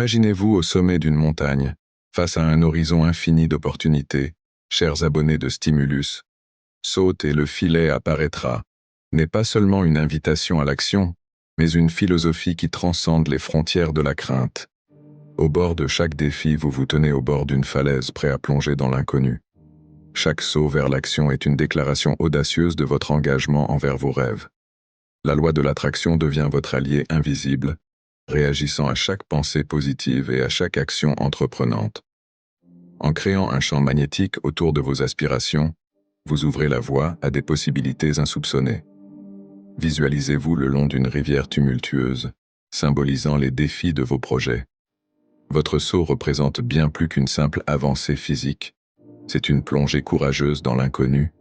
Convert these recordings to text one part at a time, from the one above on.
Imaginez-vous au sommet d'une montagne, face à un horizon infini d'opportunités, chers abonnés de Stimulus. Saute et le filet apparaîtra, n'est pas seulement une invitation à l'action, mais une philosophie qui transcende les frontières de la crainte. Au bord de chaque défi, vous vous tenez au bord d'une falaise prêt à plonger dans l'inconnu. Chaque saut vers l'action est une déclaration audacieuse de votre engagement envers vos rêves. La loi de l'attraction devient votre allié invisible, réagissant à chaque pensée positive et à chaque action entreprenante. En créant un champ magnétique autour de vos aspirations, vous ouvrez la voie à des possibilités insoupçonnées. Visualisez-vous le long d'une rivière tumultueuse, symbolisant les défis de vos projets. Votre saut représente bien plus qu'une simple avancée physique. C'est une plongée courageuse dans l'inconnu,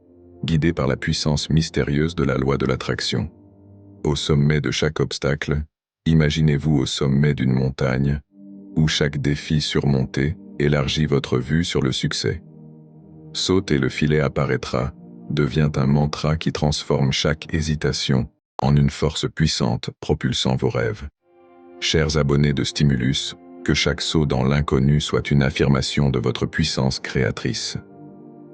guidée par la puissance mystérieuse de la loi de l'attraction. Au sommet de chaque obstacle, imaginez-vous au sommet d'une montagne, où chaque défi surmonté élargit votre vue sur le succès. Saute et le filet apparaîtra devient un mantra qui transforme chaque hésitation en une force puissante propulsant vos rêves. Chers abonnés de Stimulus, que chaque saut dans l'inconnu soit une affirmation de votre puissance créatrice.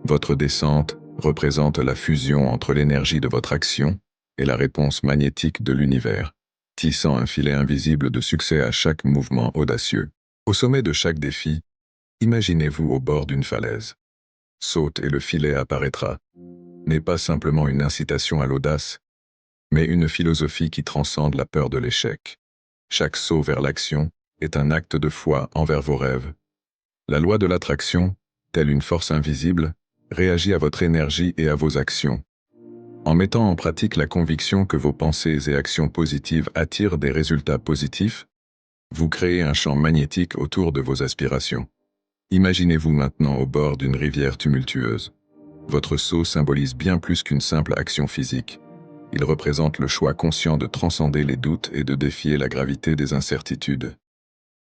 Votre descente représente la fusion entre l'énergie de votre action et la réponse magnétique de l'univers, tissant un filet invisible de succès à chaque mouvement audacieux. Au sommet de chaque défi, imaginez-vous au bord d'une falaise. Saute et le filet apparaîtra, n'est pas simplement une incitation à l'audace, mais une philosophie qui transcende la peur de l'échec. Chaque saut vers l'action est un acte de foi envers vos rêves. La loi de l'attraction, telle une force invisible, réagit à votre énergie et à vos actions. En mettant en pratique la conviction que vos pensées et actions positives attirent des résultats positifs, vous créez un champ magnétique autour de vos aspirations. Imaginez-vous maintenant au bord d'une rivière tumultueuse. Votre saut symbolise bien plus qu'une simple action physique. Il représente le choix conscient de transcender les doutes et de défier la gravité des incertitudes.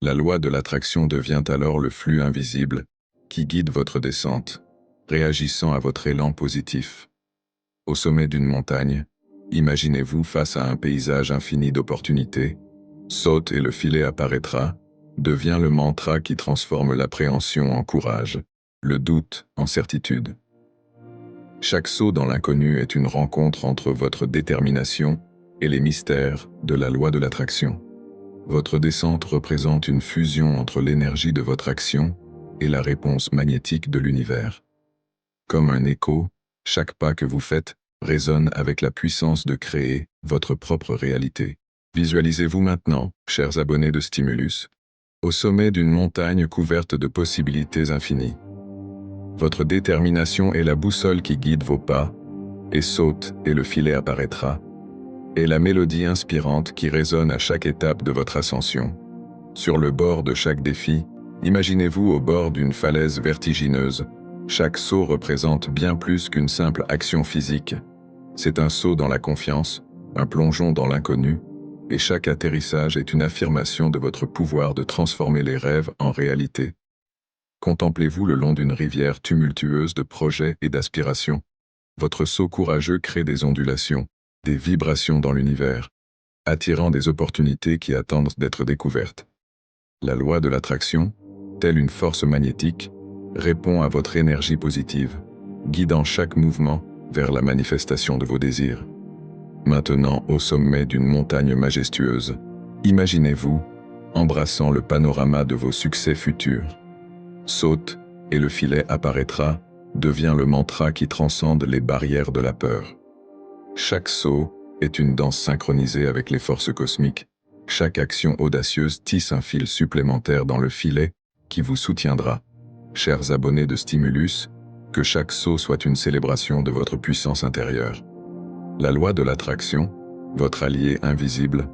La loi de l'attraction devient alors le flux invisible qui guide votre descente, réagissant à votre élan positif. Au sommet d'une montagne, imaginez-vous face à un paysage infini d'opportunités. Saute et le filet apparaîtra, devient le mantra qui transforme l'appréhension en courage, le doute en certitude. Chaque saut dans l'inconnu est une rencontre entre votre détermination et les mystères de la loi de l'attraction. Votre descente représente une fusion entre l'énergie de votre action et la réponse magnétique de l'univers. Comme un écho, chaque pas que vous faites résonne avec la puissance de créer votre propre réalité. Visualisez-vous maintenant, chers abonnés de Stimulus, au sommet d'une montagne couverte de possibilités infinies. Votre détermination est la boussole qui guide vos pas, et saute et le filet apparaîtra, et la mélodie inspirante qui résonne à chaque étape de votre ascension. Sur le bord de chaque défi, imaginez-vous au bord d'une falaise vertigineuse. Chaque saut représente bien plus qu'une simple action physique. C'est un saut dans la confiance, un plongeon dans l'inconnu, et chaque atterrissage est une affirmation de votre pouvoir de transformer les rêves en réalité. Contemplez-vous le long d'une rivière tumultueuse de projets et d'aspirations. Votre saut courageux crée des ondulations, des vibrations dans l'univers, attirant des opportunités qui attendent d'être découvertes. La loi de l'attraction, telle une force magnétique, répond à votre énergie positive, guidant chaque mouvement vers la manifestation de vos désirs. Maintenant, au sommet d'une montagne majestueuse, imaginez-vous embrassant le panorama de vos succès futurs. Saute et le filet apparaîtra, devient le mantra qui transcende les barrières de la peur. Chaque saut est une danse synchronisée avec les forces cosmiques. Chaque action audacieuse tisse un fil supplémentaire dans le filet qui vous soutiendra. Chers abonnés de Stimulus, que chaque saut soit une célébration de votre puissance intérieure. La loi de l'attraction, votre allié invisible,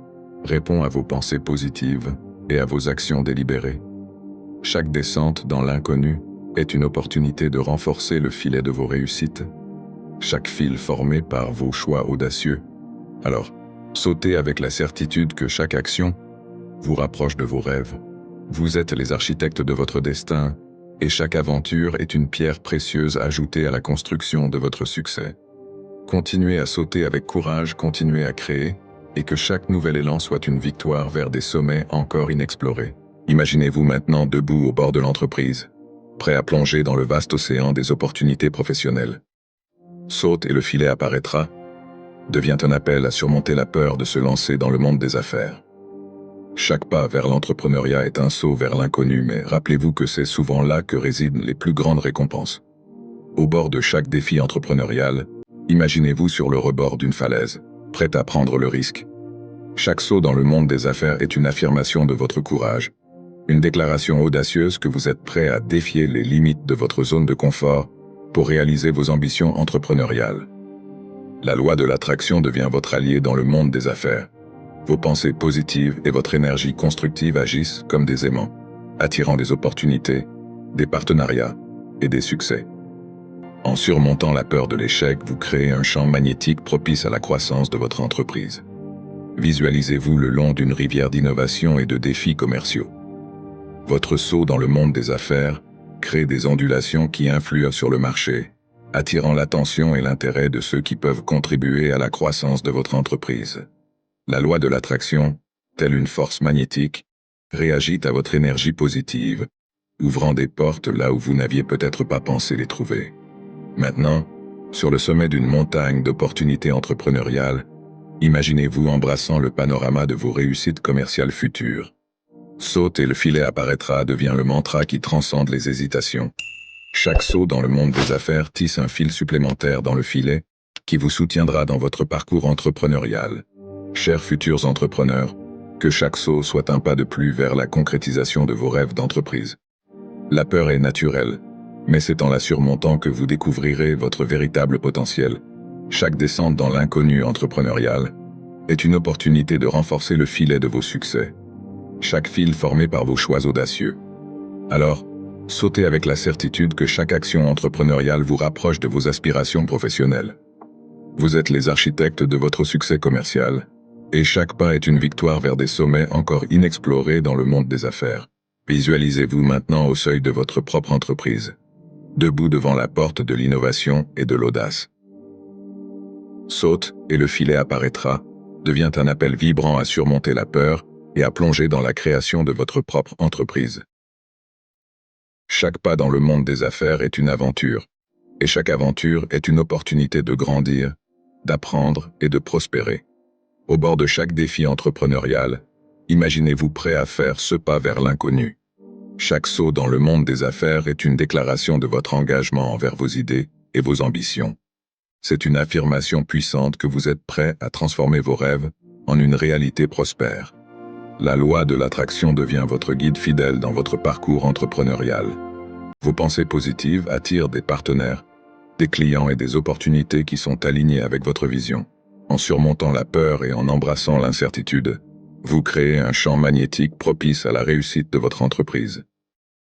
répond à vos pensées positives et à vos actions délibérées. Chaque descente dans l'inconnu est une opportunité de renforcer le filet de vos réussites. Chaque fil formé par vos choix audacieux. Alors, sautez avec la certitude que chaque action vous rapproche de vos rêves. Vous êtes les architectes de votre destin, et chaque aventure est une pierre précieuse ajoutée à la construction de votre succès. Continuez à sauter avec courage, continuez à créer, et que chaque nouvel élan soit une victoire vers des sommets encore inexplorés. Imaginez-vous maintenant debout au bord de l'entreprise, prêt à plonger dans le vaste océan des opportunités professionnelles. Saute et le filet apparaîtra, devient un appel à surmonter la peur de se lancer dans le monde des affaires. Chaque pas vers l'entrepreneuriat est un saut vers l'inconnu, mais rappelez-vous que c'est souvent là que résident les plus grandes récompenses. Au bord de chaque défi entrepreneurial, imaginez-vous sur le rebord d'une falaise, prêt à prendre le risque. Chaque saut dans le monde des affaires est une affirmation de votre courage, une déclaration audacieuse que vous êtes prêt à défier les limites de votre zone de confort pour réaliser vos ambitions entrepreneuriales. La loi de l'attraction devient votre allié dans le monde des affaires. Vos pensées positives et votre énergie constructive agissent comme des aimants, attirant des opportunités, des partenariats et des succès. En surmontant la peur de l'échec, vous créez un champ magnétique propice à la croissance de votre entreprise. Visualisez-vous le long d'une rivière d'innovation et de défis commerciaux. Votre saut dans le monde des affaires crée des ondulations qui influent sur le marché, attirant l'attention et l'intérêt de ceux qui peuvent contribuer à la croissance de votre entreprise. La loi de l'attraction, telle une force magnétique, réagit à votre énergie positive, ouvrant des portes là où vous n'aviez peut-être pas pensé les trouver. Maintenant, sur le sommet d'une montagne d'opportunités entrepreneuriales, imaginez-vous embrassant le panorama de vos réussites commerciales futures. Saute et le filet apparaîtra devient le mantra qui transcende les hésitations. Chaque saut dans le monde des affaires tisse un fil supplémentaire dans le filet, qui vous soutiendra dans votre parcours entrepreneurial. Chers futurs entrepreneurs, que chaque saut soit un pas de plus vers la concrétisation de vos rêves d'entreprise. La peur est naturelle, mais c'est en la surmontant que vous découvrirez votre véritable potentiel. Chaque descente dans l'inconnu entrepreneurial est une opportunité de renforcer le filet de vos succès. Chaque fil formé par vos choix audacieux. Alors, sautez avec la certitude que chaque action entrepreneuriale vous rapproche de vos aspirations professionnelles. Vous êtes les architectes de votre succès commercial, et chaque pas est une victoire vers des sommets encore inexplorés dans le monde des affaires. Visualisez-vous maintenant au seuil de votre propre entreprise, debout devant la porte de l'innovation et de l'audace. Saute et le filet apparaîtra, devient un appel vibrant à surmonter la peur et à plonger dans la création de votre propre entreprise. Chaque pas dans le monde des affaires est une aventure, et chaque aventure est une opportunité de grandir, d'apprendre et de prospérer. Au bord de chaque défi entrepreneurial, imaginez-vous prêt à faire ce pas vers l'inconnu. Chaque saut dans le monde des affaires est une déclaration de votre engagement envers vos idées et vos ambitions. C'est une affirmation puissante que vous êtes prêt à transformer vos rêves en une réalité prospère. La loi de l'attraction devient votre guide fidèle dans votre parcours entrepreneurial. Vos pensées positives attirent des partenaires, des clients et des opportunités qui sont alignés avec votre vision. En surmontant la peur et en embrassant l'incertitude, vous créez un champ magnétique propice à la réussite de votre entreprise.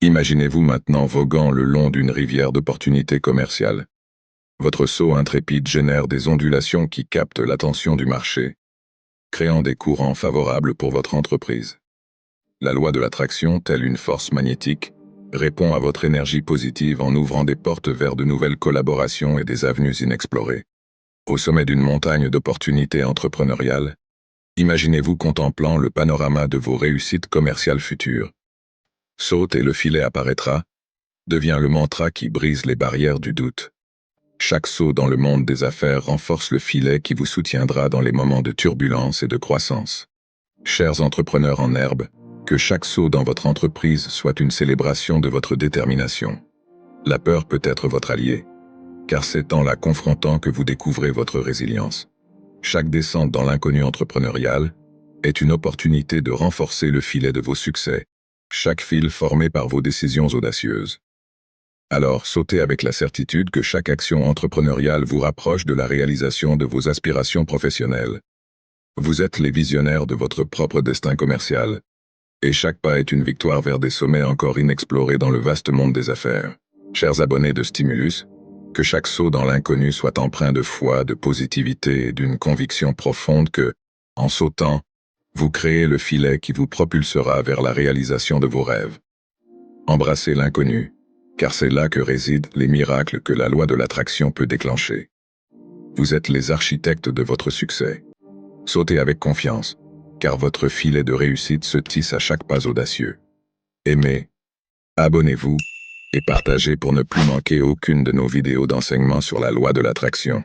Imaginez-vous maintenant voguant le long d'une rivière d'opportunités commerciales. Votre saut intrépide génère des ondulations qui captent l'attention du marché, créant des courants favorables pour votre entreprise. La loi de l'attraction, telle une force magnétique, répond à votre énergie positive en ouvrant des portes vers de nouvelles collaborations et des avenues inexplorées. Au sommet d'une montagne d'opportunités entrepreneuriales, imaginez-vous contemplant le panorama de vos réussites commerciales futures. Saute et le filet apparaîtra, devient le mantra qui brise les barrières du doute. Chaque saut dans le monde des affaires renforce le filet qui vous soutiendra dans les moments de turbulence et de croissance. Chers entrepreneurs en herbe, que chaque saut dans votre entreprise soit une célébration de votre détermination. La peur peut être votre allié, car c'est en la confrontant que vous découvrez votre résilience. Chaque descente dans l'inconnu entrepreneurial est une opportunité de renforcer le filet de vos succès, chaque fil formé par vos décisions audacieuses. Alors sautez avec la certitude que chaque action entrepreneuriale vous rapproche de la réalisation de vos aspirations professionnelles. Vous êtes les visionnaires de votre propre destin commercial, et chaque pas est une victoire vers des sommets encore inexplorés dans le vaste monde des affaires. Chers abonnés de Stimulus, que chaque saut dans l'inconnu soit empreint de foi, de positivité et d'une conviction profonde que, en sautant, vous créez le filet qui vous propulsera vers la réalisation de vos rêves. Embrassez l'inconnu, car c'est là que résident les miracles que la loi de l'attraction peut déclencher. Vous êtes les architectes de votre succès. Sautez avec confiance, car votre filet de réussite se tisse à chaque pas audacieux. Aimez, abonnez-vous et partagez pour ne plus manquer aucune de nos vidéos d'enseignement sur la loi de l'attraction.